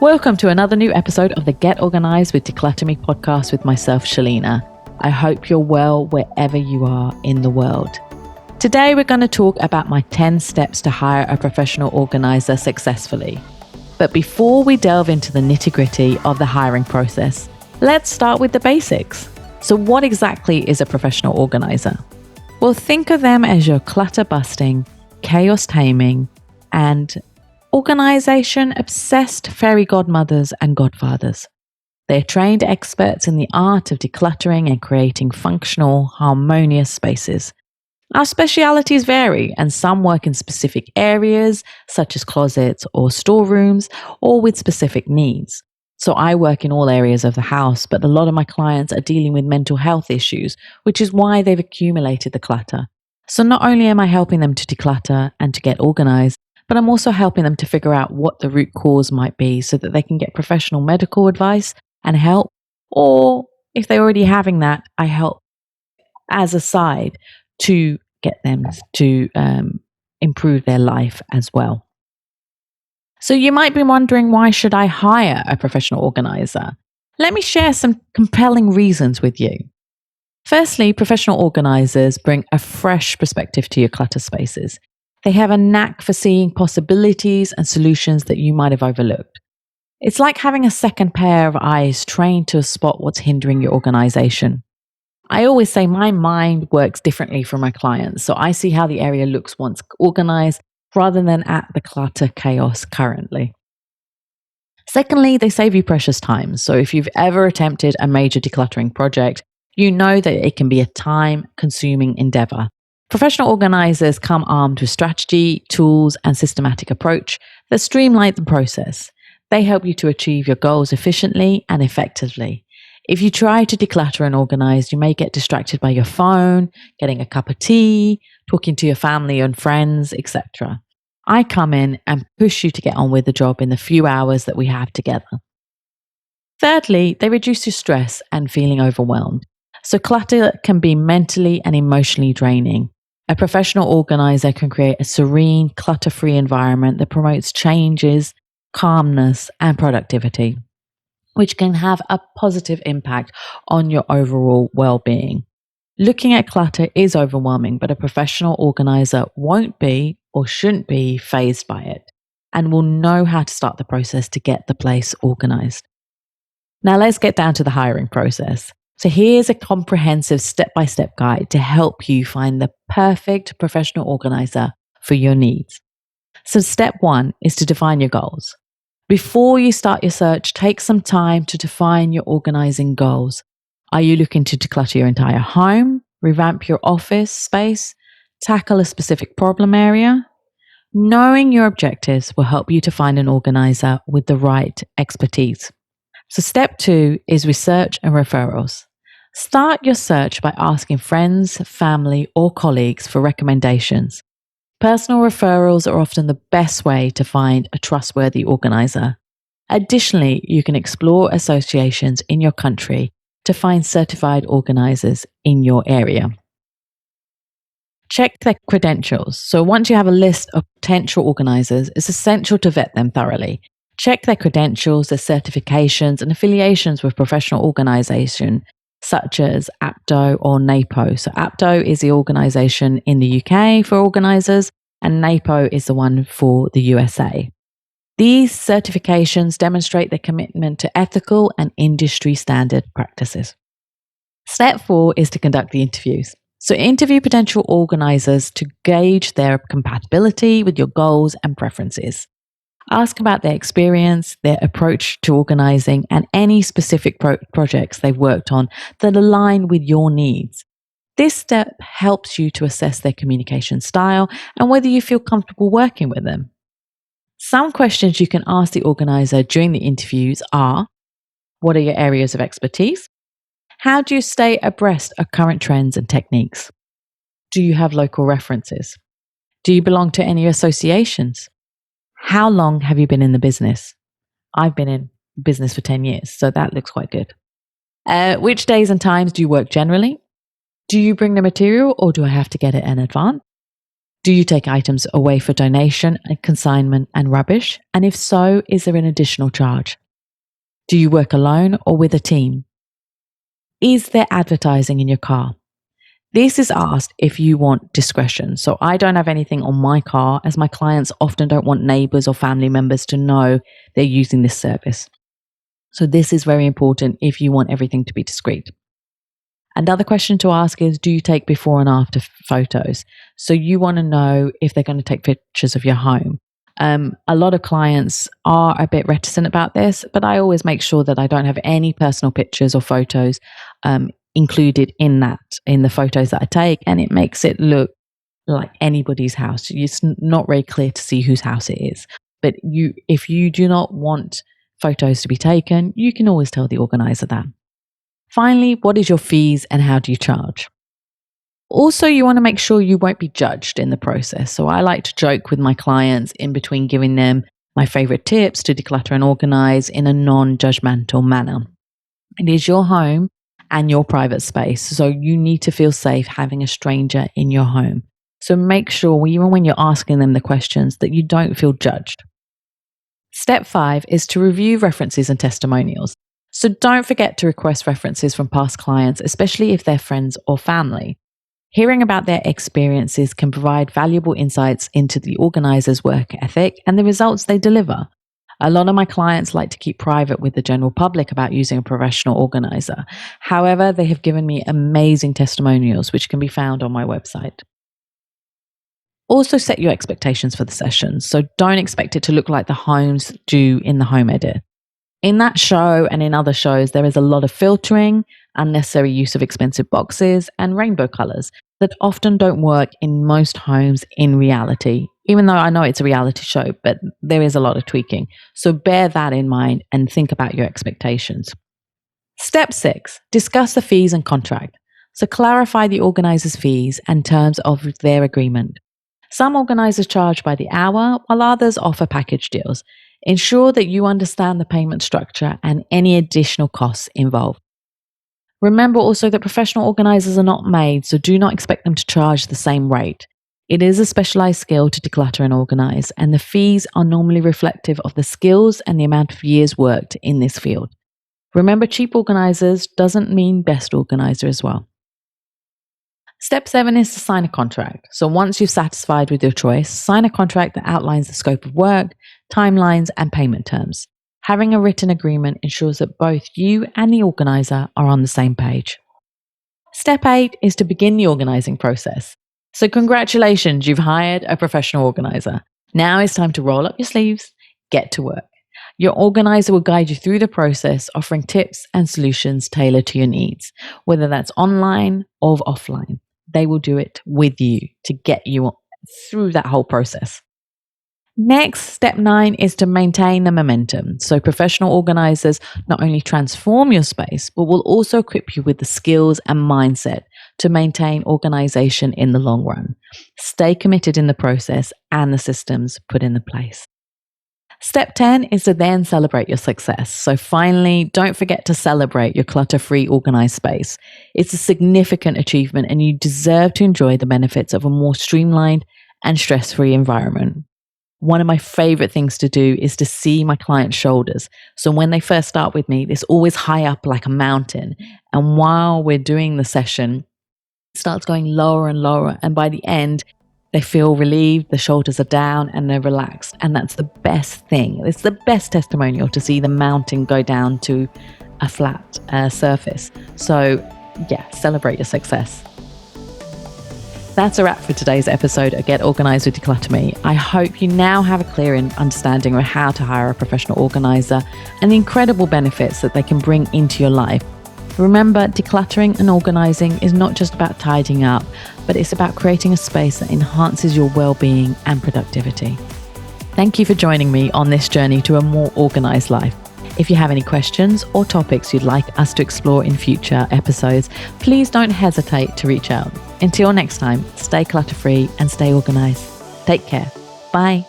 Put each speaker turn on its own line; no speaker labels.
Welcome to another new episode of the Get Organised with Declutter Me podcast with myself, Shalina. I hope you're well wherever you are in the world. Today, we're going to talk about my 10 steps to hire a professional organiser successfully. But before we delve into the nitty-gritty of the hiring process, let's start with the basics. So what exactly is a professional organiser? Well, think of them as your clutter-busting, chaos-taming, and organisation-obsessed fairy godmothers and godfathers. They're trained experts in the art of decluttering and creating functional, harmonious spaces. Our specialities vary, and some work in specific areas, such as closets or storerooms, or with specific needs. So I work in all areas of the house, but a lot of my clients are dealing with mental health issues, which is why they've accumulated the clutter. So not only am I helping them to declutter and to get organised, but I'm also helping them to figure out what the root cause might be so that they can get professional medical advice and help. Or if they're already having that, I help as a side to get them to improve their life as well. So you might be wondering, why should I hire a professional organizer? Let me share some compelling reasons with you. Firstly, professional organizers bring a fresh perspective to your clutter spaces. They have a knack for seeing possibilities and solutions that you might have overlooked. It's like having a second pair of eyes trained to spot what's hindering your organization. I always say my mind works differently from my clients, so I see how the area looks once organized rather than at the clutter chaos currently. Secondly, they save you precious time. So if you've ever attempted a major decluttering project, you know that it can be a time-consuming endeavor. Professional organizers come armed with strategy, tools, and systematic approach that streamline the process. They help you to achieve your goals efficiently and effectively. If you try to declutter and organize, you may get distracted by your phone, getting a cup of tea, talking to your family and friends, etc. I come in and push you to get on with the job in the few hours that we have together. Thirdly, they reduce your stress and feeling overwhelmed. So clutter can be mentally and emotionally draining. A professional organizer can create a serene, clutter-free environment that promotes changes, calmness, and productivity, which can have a positive impact on your overall well-being. Looking at clutter is overwhelming, but a professional organizer won't be or shouldn't be fazed by it and will know how to start the process to get the place organized. Now let's get down to the hiring process. So here's a comprehensive step-by-step guide to help you find the perfect professional organizer for your needs. So step 1 is to define your goals. Before you start your search, take some time to define your organizing goals. Are you looking to declutter your entire home, revamp your office space, tackle a specific problem area? Knowing your objectives will help you to find an organizer with the right expertise. So step 2 is research and referrals. Start your search by asking friends, family, or colleagues for recommendations. Personal referrals are often the best way to find a trustworthy organizer. Additionally, you can explore associations in your country to find certified organizers in your area. Check their credentials. So once you have a list of potential organizers, it's essential to vet them thoroughly. Check their credentials, their certifications, and affiliations with professional organization such as APTO or NAPO. So APTO is the organization in the UK for organizers, and NAPO is the one for the USA. These certifications demonstrate their commitment to ethical and industry standard practices. Step 4 is to conduct the interviews. So interview potential organizers to gauge their compatibility with your goals and preferences. Ask about their experience, their approach to organizing, and any specific projects they've worked on that align with your needs. This step helps you to assess their communication style and whether you feel comfortable working with them. Some questions you can ask the organizer during the interviews are: what are your areas of expertise? How do you stay abreast of current trends and techniques? Do you have local references? Do you belong to any associations? How long have you been in the business? I've been in business for 10 years, so that looks quite good. Which days and times do you work generally? Do you bring the material or do I have to get it in advance? Do you take items away for donation and consignment and rubbish? And if so, is there an additional charge? Do you work alone or with a team? Is there advertising in your car? This is asked if you want discretion. So I don't have anything on my car, as my clients often don't want neighbors or family members to know they're using this service. So this is very important if you want everything to be discreet. Another question to ask is, do you take before and after photos? So you want to know if they're going to take pictures of your home. A lot of clients are a bit reticent about this, but I always make sure that I don't have any personal pictures or photos included in the photos that I take, and it makes it look like anybody's house. It's not very clear to see whose house it is. But if you do not want photos to be taken, you can always tell the organizer that. Finally, what is your fees and how do you charge? Also, you want to make sure you won't be judged in the process. So I like to joke with my clients in between giving them my favorite tips to declutter and organize in a non-judgmental manner. It is your home and your private space, so you need to feel safe having a stranger in your home. So make sure, even when you're asking them the questions, that you don't feel judged. Step 5 is to review references and testimonials. So don't forget to request references from past clients, especially if they're friends or family. Hearing about their experiences can provide valuable insights into the organizer's work ethic and the results they deliver. A lot of my clients like to keep private with the general public about using a professional organizer. However, they have given me amazing testimonials, which can be found on my website. Also, set your expectations for the sessions. So don't expect it to look like the homes do in the home edit. In that show and in other shows, there is a lot of filtering, unnecessary use of expensive boxes, and rainbow colors that often don't work in most homes in reality, even though I know it's a reality show, but there is a lot of tweaking. So bear that in mind and think about your expectations. Step 6, discuss the fees and contract. So clarify the organizer's fees and terms of their agreement. Some organizers charge by the hour, while others offer package deals. Ensure that you understand the payment structure and any additional costs involved. Remember also that professional organizers are not made, so do not expect them to charge the same rate. It is a specialized skill to declutter and organize, and the fees are normally reflective of the skills and the amount of years worked in this field. Remember, cheap organizers doesn't mean best organizer as well. Step 7 is to sign a contract. So once you've satisfied with your choice, sign a contract that outlines the scope of work, timelines, and payment terms. Having a written agreement ensures that both you and the organizer are on the same page. Step 8 is to begin the organizing process. So congratulations, you've hired a professional organizer. Now it's time to roll up your sleeves, get to work. Your organizer will guide you through the process, offering tips and solutions tailored to your needs, whether that's online or offline. They will do it with you to get you through that whole process. Next, step 9 is to maintain the momentum. So professional organizers not only transform your space, but will also equip you with the skills and mindset to maintain organization in the long run. Stay committed in the process and the systems put into place. Step 10 is to then celebrate your success. So finally, don't forget to celebrate your clutter-free organized space. It's a significant achievement and you deserve to enjoy the benefits of a more streamlined and stress-free environment. One of my favorite things to do is to see my clients' shoulders. So when they first start with me, it's always high up like a mountain. And while we're doing the session, it starts going lower and lower. And by the end, they feel relieved, the shoulders are down and they're relaxed. And that's the best thing. It's the best testimonial to see the mountain go down to a flat surface. So yeah, celebrate your success. That's a wrap for today's episode of Get Organized with Declutter Me. I hope you now have a clear understanding of how to hire a professional organizer and the incredible benefits that they can bring into your life. Remember, decluttering and organizing is not just about tidying up, but it's about creating a space that enhances your well-being and productivity. Thank you for joining me on this journey to a more organized life. If you have any questions or topics you'd like us to explore in future episodes, please don't hesitate to reach out. Until next time, stay clutter-free and stay organized. Take care. Bye.